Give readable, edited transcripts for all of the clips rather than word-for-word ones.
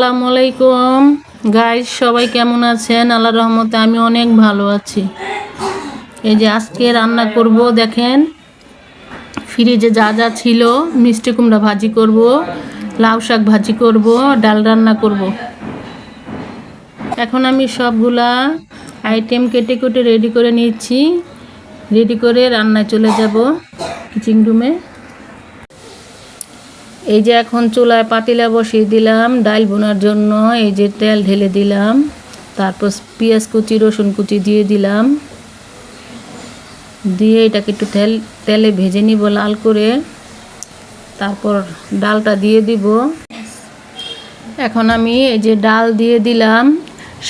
আসসালামু আলাইকুম গাইস, সবাই কেমন আছেন? আল্লাহর রহমতে আমি অনেক ভালো আছি। এই যে আজকে রান্না করব, দেখেন ফ্রিজে যা যা ছিল, মিষ্টি কুমড়া ভাজি করব, লাউ শাক ভাজি করব, ডাল রান্না করব। এখন আমি সবগুলা আইটেম কেটে কেটে রেডি করে নিচ্ছি, রেডি করে রান্নায় চলে যাব কিচেন রুমে। এই যে এখন চুলায় পাতিলা বসিয়ে দিলাম ডাল বোনার জন্য। এই যে তেল ঢেলে দিলাম, তারপর পেঁয়াজ কুচি রসুন কুচি দিয়ে দিলাম, দিয়ে এটাকে একটু তেলে ভেজে নিব লাল করে। তারপর ডালটা দিয়ে দিব। এখন আমি এই যে ডাল দিয়ে দিলাম,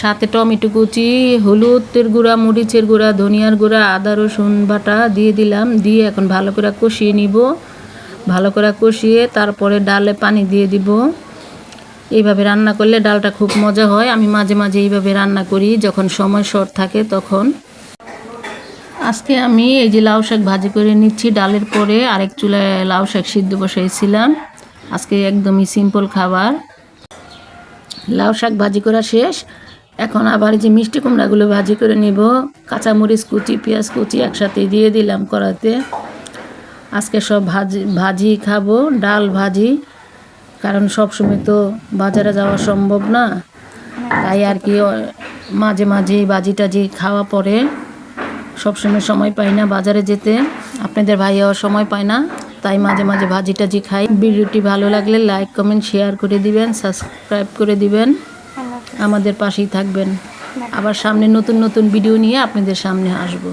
সাথে টমেটো কুচি, হলুদের গুঁড়া, মরিচের গুঁড়া, ধনিয়ার গুঁড়া, আদা রসুন বাটা দিয়ে দিলাম। দিয়ে এখন ভালো করে কষিয়ে নিব। ভালো করে কষিয়ে তারপরে ডালে পানি দিয়ে দিব। এইভাবে রান্না করলে ডালটা খুব মজা হয়। আমি মাঝে মাঝে এইভাবে রান্না করি যখন সময় শর্ট থাকে তখন। আজকে আমি এই যে লাউ শাক ভাজি করে নিচ্ছি ডালের পরে। আরেক চুলায় লাউ শাক সিদ্ধ বসাইছিলাম। আজকে একদমই সিম্পল খাবার। লাউ শাক ভাজি করা শেষ। এখন আবার যে মিষ্টি কুমড়াগুলো ভাজি করে নিব। কাঁচামরিচ কুচি, পেঁয়াজ কুচি একসাথে দিয়ে দিলাম কড়াইতে। আজকে সব ভাজি খাবো, ডাল ভাজি, কারণ সবসময় তো বাজারে যাওয়া সম্ভব না। তাই আর কি মাঝে মাঝে ভাজি টাজি খাওয়া পড়ে। সবসময় সময় পাই না বাজারে যেতে, আপনাদের ভাইয়াও সময় পায় না, তাই মাঝে মাঝে ভাজি টাজি খাই। ভিডিওটি ভালো লাগলে লাইক কমেন্ট শেয়ার করে দিবেন, সাবস্ক্রাইব করে দিবেন, আমাদের পাশেই থাকবেন। আবার সামনে নতুন নতুন ভিডিও নিয়ে আপনাদের সামনে আসবো।